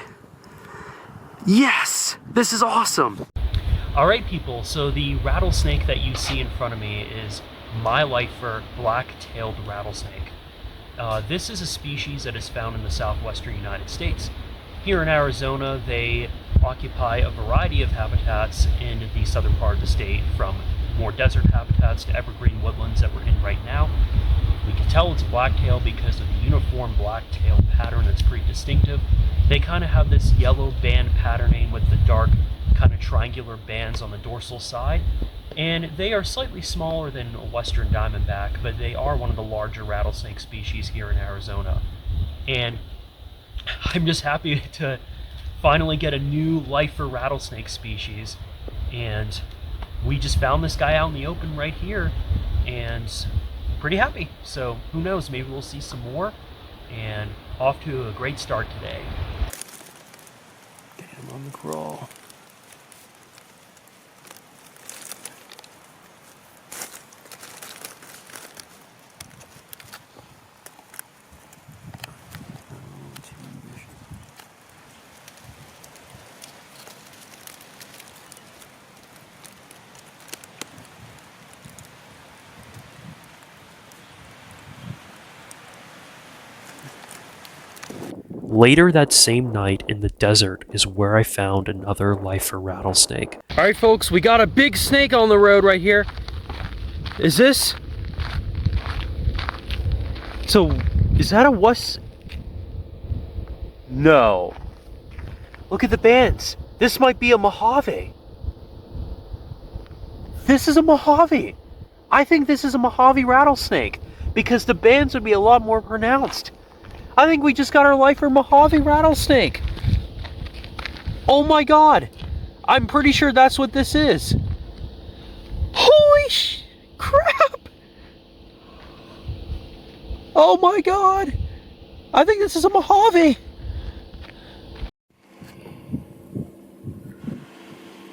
Yes! This is awesome! Alright people, so the rattlesnake that you see in front of me is my lifer black-tailed rattlesnake. This is a species that is found in the southwestern United States. Here in Arizona, they occupy a variety of habitats in the southern part of the state, from more desert habitats to evergreen woodlands that we're in right now. We can tell it's blacktail because of the uniform blacktail pattern that's pretty distinctive. They kind of have this yellow band patterning with the dark kind of triangular bands on the dorsal side. And they are slightly smaller than a western diamondback, but they are one of the larger rattlesnake species here in Arizona. And I'm just happy to finally get a new lifer rattlesnake species. And we just found this guy out in the open right here, and pretty happy. So who knows, maybe we'll see some more, and off to a great start today. Get him on the crawl. Later that same night in the desert is where I found another lifer rattlesnake. Alright folks, we got a big snake on the road right here. Is this... So, is that a west... No. Look at the bands. This might be a Mojave. This is a Mojave. I think this is a Mojave rattlesnake, because the bands would be a lot more pronounced. I think we just got our lifer Mojave rattlesnake. Oh my god. I'm pretty sure that's what this is. Holy crap. Oh my god. I think this is a Mojave.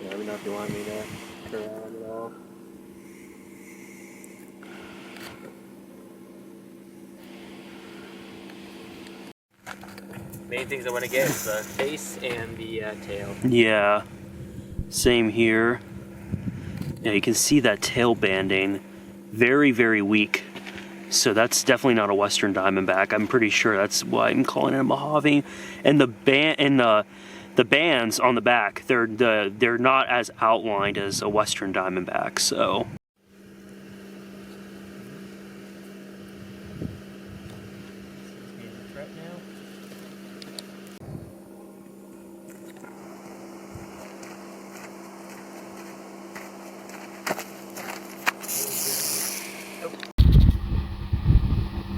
Let me know if you want me to turn around at all. Main things I want to get is the face and the tail. Yeah. Same here. Yeah, you can see that tail banding. Very, very weak. So that's definitely not a western diamondback. I'm pretty sure that's why I'm calling it a Mojave. And the bands on the back, they're not as outlined as a western diamondback, so.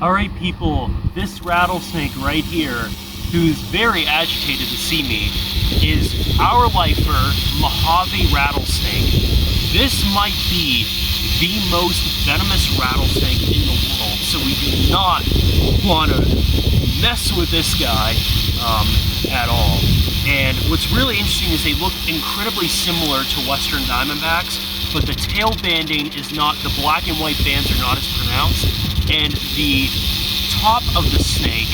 Alright people, this rattlesnake right here, who's very agitated to see me, is our lifer Mojave rattlesnake. This might be the most venomous rattlesnake in the world, so we do not want to mess with this guy at all. And what's really interesting is they look incredibly similar to western diamondbacks, but the tail banding is not, the black and white bands are not as pronounced, and the top of the snake,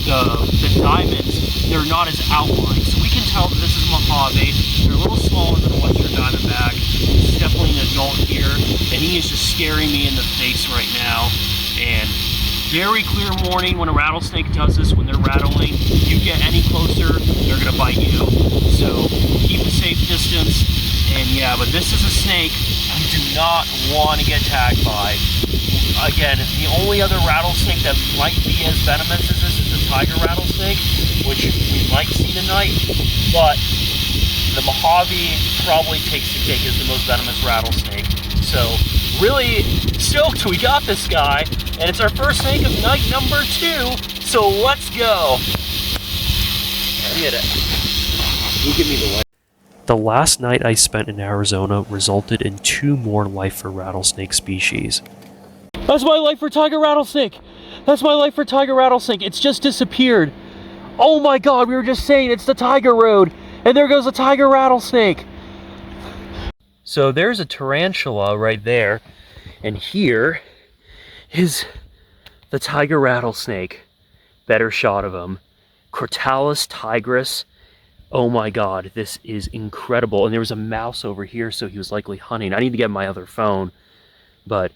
the diamonds, they're not as outlined. So we can tell that this is Mojave. They're a little smaller than a western diamondback. It's definitely an adult here, and he is just staring me in the face right now. And very clear warning when a rattlesnake does this, when they're rattling. You get any closer, they're gonna bite you. So keep a safe distance. And yeah, but this is a snake you do not want to get tagged by. Again, the only other rattlesnake that might be as venomous as this is the tiger rattlesnake, which we might see tonight, but the Mojave probably takes the cake as the most venomous rattlesnake. So really stoked we got this guy, and it's our first snake of night number 2, so let's go. Get it. You give me the light. The last night I spent in Arizona resulted in 2 more lifer rattlesnake species. That's my lifer tiger rattlesnake! That's my lifer tiger rattlesnake! It's just disappeared! Oh my god, we were just saying it's the tiger road! And there goes a tiger rattlesnake! So there's a tarantula right there, and here is the tiger rattlesnake. Better shot of him. Crotalus tigris. Oh my god, this is incredible. And there was a mouse over here, so he was likely hunting. I need to get my other phone, but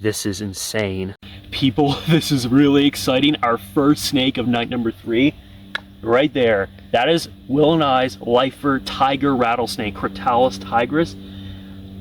this is insane. People, this is really exciting. Our first snake of night number 3, right there. That is Will and I's lifer tiger rattlesnake, Crotalus tigris.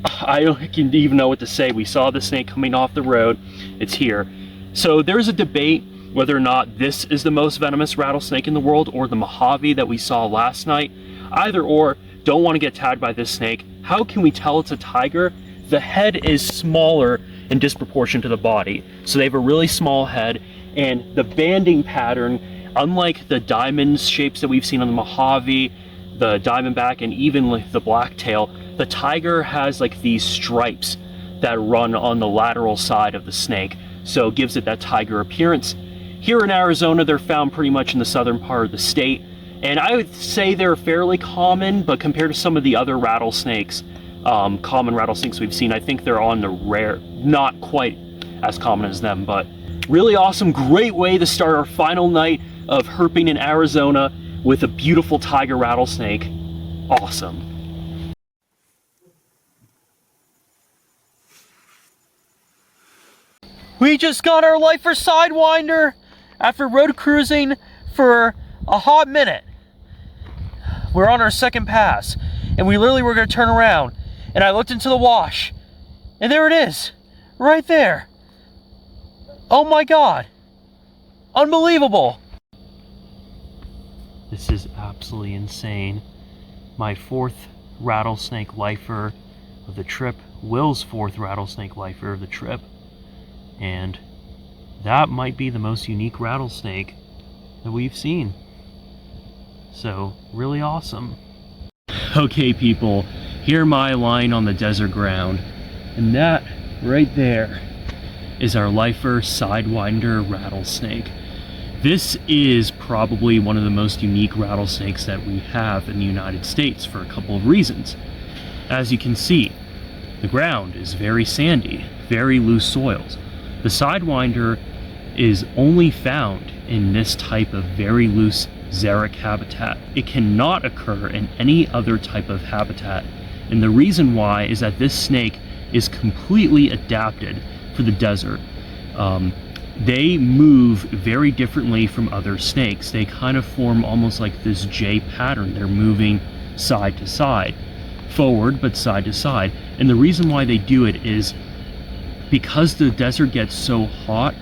I don't even know what to say. We saw the snake coming off the road. It's here. So there's a debate whether or not this is the most venomous rattlesnake in the world or the Mojave that we saw last night. Either or, don't want to get tagged by this snake. How can we tell it's a tiger? the head is smaller in disproportion to the body. So they have a really small head, and the banding pattern, unlike the diamond shapes that we've seen on the Mojave, the diamondback, and even like the blacktail, the tiger has like these stripes that run on the lateral side of the snake, so it gives it that tiger appearance. Here in Arizona, they're found pretty much in the southern part of the state, and I would say they're fairly common, but compared to some of the other rattlesnakes, common rattlesnakes we've seen, I think they're on the rare, not quite as common as them, but really awesome, great way to start our final night of herping in Arizona with a beautiful tiger rattlesnake. Awesome. We just got our lifer Sidewinder after road cruising for a hot minute. We're on our second pass, and we literally were going to turn around, and I looked into the wash, and there it is, right there. Oh my god. Unbelievable. This is absolutely insane. My fourth rattlesnake lifer of the trip, Will's fourth rattlesnake lifer of the trip, and that might be the most unique rattlesnake that we've seen. So, really awesome. Okay people, here my line on the desert ground, and that right there is our lifer Sidewinder rattlesnake. This is probably one of the most unique rattlesnakes that we have in the United States for a couple of reasons. As you can see, the ground is very sandy, very loose soils. The Sidewinder is only found in this type of very loose xeric habitat. It cannot occur in any other type of habitat, and the reason why is that this snake is completely adapted for the desert. They move very differently from other snakes. They kind of form almost like this J pattern. They're moving side to side, forward but side to side, and the reason why they do it is because the desert gets so hot,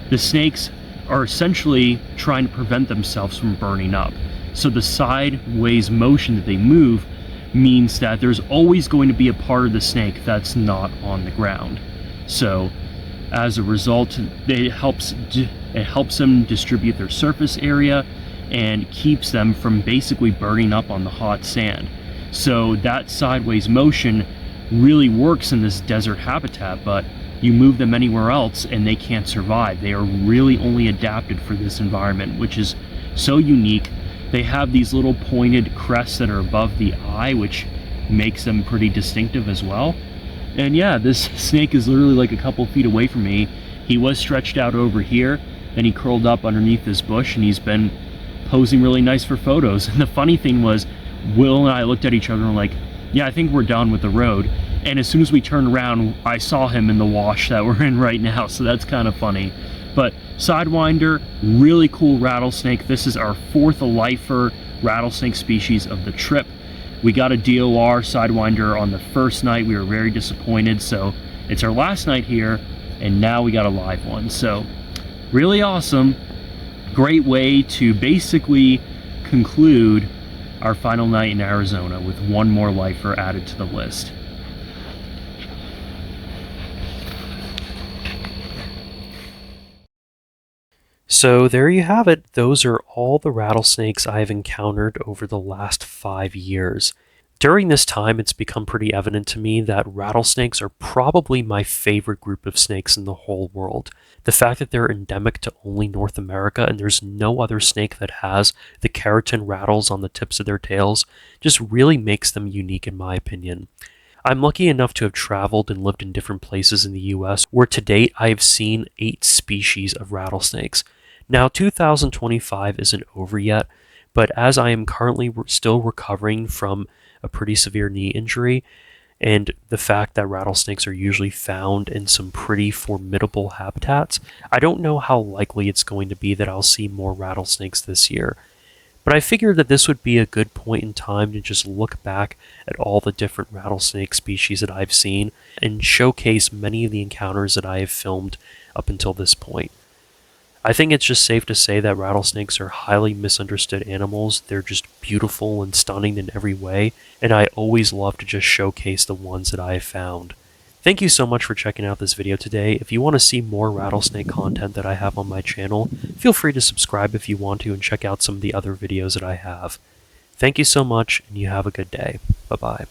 the snakes are essentially trying to prevent themselves from burning up. So the sideways motion that they move means that there's always going to be a part of the snake that's not on the ground. So as a result, it helps them distribute their surface area and keeps them from basically burning up on the hot sand. So that sideways motion really works in this desert habitat, but you move them anywhere else and they can't survive. They are really only adapted for this environment, which is so unique. They have these little pointed crests that are above the eye, which makes them pretty distinctive as well. And yeah, this snake is literally like a couple feet away from me. He was stretched out over here, then he curled up underneath this bush, and he's been posing really nice for photos. And the funny thing was, Will and I looked at each other and were like, yeah, I think we're done with the road. And as soon as we turned around, I saw him in the wash that we're in right now, so that's kind of funny. But Sidewinder, really cool rattlesnake. This is our fourth lifer rattlesnake species of the trip. We got a DOR Sidewinder on the first night. We were very disappointed, so it's our last night here, and now we got a live one. So really awesome. Great way to basically conclude our final night in Arizona with one more lifer added to the list. So there you have it. Those are all the rattlesnakes I've encountered over the last 5 years. During this time, it's become pretty evident to me that rattlesnakes are probably my favorite group of snakes in the whole world. The fact that they're endemic to only North America and there's no other snake that has the keratin rattles on the tips of their tails just really makes them unique in my opinion. I'm lucky enough to have traveled and lived in different places in the US where to date I have seen 8 species of rattlesnakes. Now 2025 isn't over yet, but as I am currently still recovering from a pretty severe knee injury, and the fact that rattlesnakes are usually found in some pretty formidable habitats, I don't know how likely it's going to be that I'll see more rattlesnakes this year. But I figured that this would be a good point in time to just look back at all the different rattlesnake species that I've seen and showcase many of the encounters that I have filmed up until this point. I think it's just safe to say that rattlesnakes are highly misunderstood animals. They're just beautiful and stunning in every way, and I always love to just showcase the ones that I have found. Thank you so much for checking out this video today. If you want to see more rattlesnake content that I have on my channel, feel free to subscribe if you want to and check out some of the other videos that I have. Thank you so much, and you have a good day. Bye-bye.